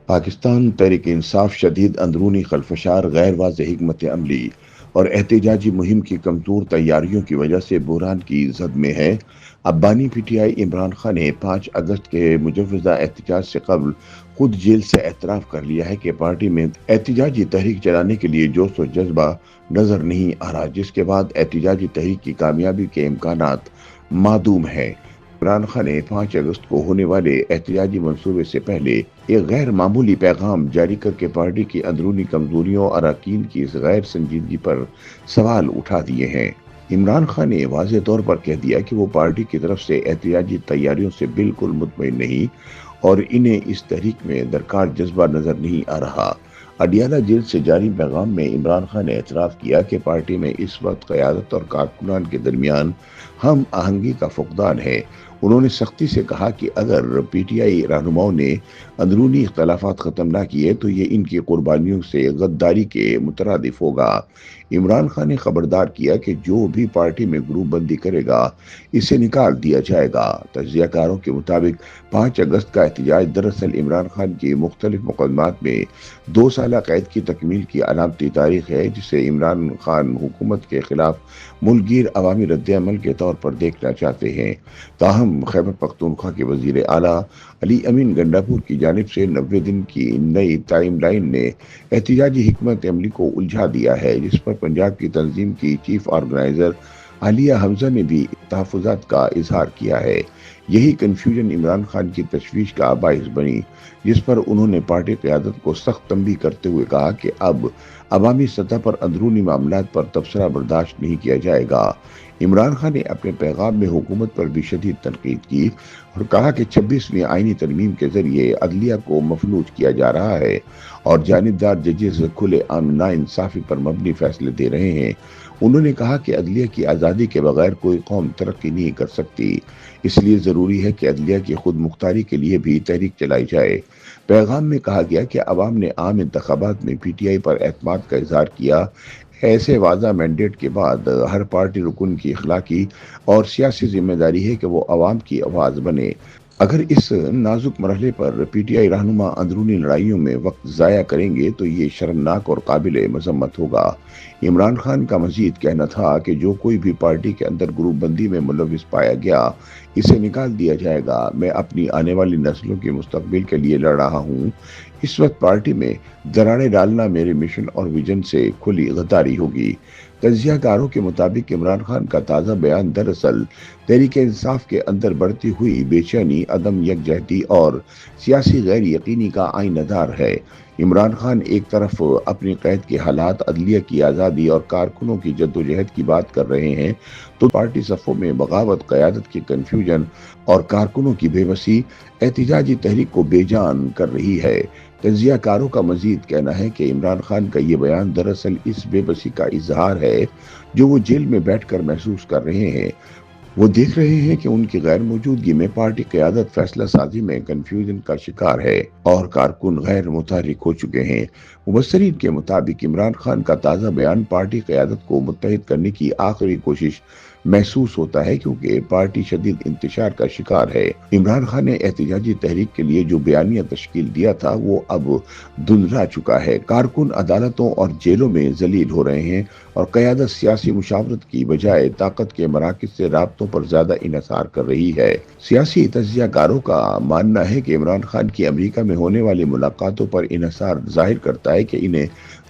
پاکستان تحریک انصاف شدید اندرونی خلفشار، غیر واضح حکمت عملی اور احتجاجی مہم کی کمزور تیاریوں کی وجہ سے بحران کی زد میں ہے۔ اب بانی P T I Imran Khan نے 5 اگست کے مجوزہ احتجاج سے قبل خود جیل سے اعتراف کر لیا ہے کہ پارٹی میں احتجاجی تحریک چلانے کے لیے جوش و جذبہ نظر نہیں آ رہا، جس کے بعد احتجاجی تحریک کی کامیابی کے امکانات معدوم ہیں۔ عمران خان نے 5 اگست کو ہونے والے احتجاجی منصوبے سے پہلے ایک غیر معمولی پیغام جاری کر کے پارٹی کی اندرونی کمزوریوں اور اراکین کی اس غیر سنجیدگی پر سوال اٹھا دیے ہیں۔ عمران خان نے واضح طور پر کہہ دیا کہ وہ پارٹی کی طرف سے احتجاجی تیاریوں سے بالکل مطمئن نہیں اور انہیں اس تحریک میں درکار جذبہ نظر نہیں آ رہا۔ اڈیالہ جیل سے جاری پیغام میں عمران خان نے اعتراف کیا کہ پارٹی میں اس وقت قیادت اور کارکنان کے درمیان ہم آہنگی کا فقدان ہے۔ انہوں نے سختی سے کہا کہ اگر پی ٹی آئی رہنماؤں نے اندرونی اختلافات ختم نہ کیے تو یہ ان کی قربانیوں سے غداری کے مترادف ہوگا۔ عمران خان نے خبردار کیا کہ جو بھی پارٹی میں گروپ بندی کرے گا اسے نکال دیا جائے گا۔ تجزیہ کاروں کے مطابق 5 اگست کا احتجاج دراصل عمران خان کی مختلف مقدمات میں 2 سالہ قید کی تکمیل کی علامتی تاریخ ہے، جسے عمران خان حکومت کے خلاف ملک گیر عوامی رد عمل کے طور پر دیکھنا چاہتے ہیں۔ تاہم خیبر پختونخوا کے وزیر اعلیٰ علی امین گنڈاپور کی جانب سے 90 دن کی نئی ٹائم لائن نے احتجاجی حکمت عملی کو الجھا دیا ہے، جس پر پنجاب کی تنظیم کی چیف آرگنائزر عالیہ حمزہ نے بھی تحفظات کا اظہار کیا ہے۔ یہی کنفیوژن عمران خان کی تشویش کا باعث بنی، جس پر انہوں نے پارٹی قیادت کو سخت تنبیہ کرتے ہوئے کہا کہ اب عوامی سطح پر اندرونی معاملات پر تبصرہ برداشت نہیں کیا جائے گا۔ عمران خان نے اپنے پیغام میں حکومت پر بھی شدید تنقید کی اور کہا کہ 26ویں آئینی ترمیم کے ذریعے عدلیہ کو مفلوج کیا جا رہا ہے اور جانبدار ججز کھلے عام ناانصافی پر مبنی فیصلے دے رہے ہیں۔ انہوں نے کہا کہ عدلیہ کی آزادی کے بغیر کوئی قوم ترقی نہیں کر سکتی، اس لیے ضروری ہے کہ عدلیہ کی خود مختاری کے لیے بھی تحریک چلائی جائے۔ پیغام میں کہا گیا کہ عوام نے عام انتخابات میں پی ٹی آئی پر اعتماد کا اظہار کیا۔ ایسے واضح مینڈیٹ کے بعد ہر پارٹی رکن کی اخلاقی اور سیاسی ذمہ داری ہے کہ وہ عوام کی آواز بنے۔ اگر اس نازک مرحلے پر پی ٹی آئی رہنما اندرونی لڑائیوں میں وقت ضائع کریں گے تو یہ شرمناک اور قابل مذمت ہوگا۔ عمران خان کا مزید کہنا تھا کہ جو کوئی بھی پارٹی کے اندر گروپ بندی میں ملوث پایا گیا اسے نکال دیا جائے گا۔ میں اپنی آنے والی نسلوں کے مستقبل کے لیے لڑ رہا ہوں۔ اس وقت پارٹی میں دراڑیں ڈالنا میرے مشن اور ویژن سے کھلی غداری ہوگی۔ تجزیہ کاروں کے مطابق عمران خان کا تازہ بیان دراصل تحریک انصاف کے اندر بڑھتی ہوئی بے چینی، عدم یکجہتی اور سیاسی غیر یقینی کا آئینہ دار ہے۔ عمران خان ایک طرف اپنی قید کے حالات، عدلیہ کی آزادی اور کارکنوں کی جدوجہد کی بات کر رہے ہیں تو پارٹی صفوں میں بغاوت، قیادت کی کنفیوژن اور کارکنوں کی بے بسی احتجاجی تحریک کو بے جان کر رہی ہے۔ تجزیہ کاروں کا مزید کہنا ہے کہ عمران خان کا یہ بیان دراصل اس بے بسی کا اظہار ہے جو وہ جیل میں بیٹھ کر محسوس کر رہے ہیں۔ وہ دیکھ رہے ہیں کہ ان کی غیر موجودگی میں پارٹی قیادت فیصلہ سازی میں کنفیوژن کا شکار ہے اور کارکن غیر متحرک ہو چکے ہیں۔ مبصرین کے مطابق عمران خان کا تازہ بیان پارٹی قیادت کو متحد کرنے کی آخری کوشش محسوس ہوتا ہے، کیونکہ پارٹی شدید انتشار کا شکار ہے۔ عمران خان نے احتجاجی تحریک کے لیے جو بیانیہ تشکیل دیا تھا وہ اب دھندلا چکا ہے۔ کارکن عدالتوں اور جیلوں میں ذلیل ہو رہے ہیں اور قیادت سیاسی مشاورت کی بجائے طاقت کے مراکز سے رابطوں پر زیادہ انحصار کر رہی ہے۔ سیاسی تجزیہ کاروں کا ماننا ہے کہ عمران خان کی امریکہ میں ہونے والی ملاقاتوں پر انحصار ظاہر کرتا ہے کہ انہیں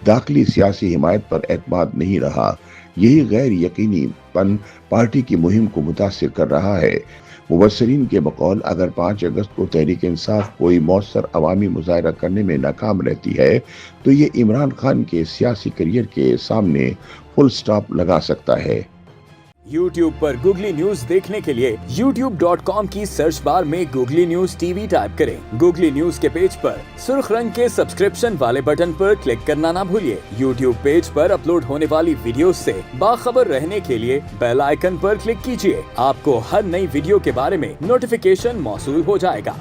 داخلی سیاسی حمایت پر اعتماد نہیں رہا۔ یہی غیر یقینی پن پارٹی کی مہم کو متاثر کر رہا ہے۔ مبصرین کے بقول اگر 5 اگست کو تحریک انصاف کوئی مؤثر عوامی مظاہرہ کرنے میں ناکام رہتی ہے تو یہ عمران خان کے سیاسی کیریئر کے سامنے فل سٹاپ لگا سکتا ہے۔ YouTube پر گوگلی نیوز دیکھنے کے لیے youtube.com کی سرچ بار میں googly news T V type کریں۔ گوگلی نیوز کے پیج پر سرخ رنگ کے سبسکرپشن والے بٹن پر کلک کرنا نہ بھولیے۔ YouTube پیج پر اپلوڈ ہونے والی ویڈیوز سے باخبر رہنے کے لیے بیل آئیکن پر کلک کیجیے۔ آپ کو ہر نئی ویڈیو کے بارے میں نوٹیفیکیشن موصول ہو جائے گا۔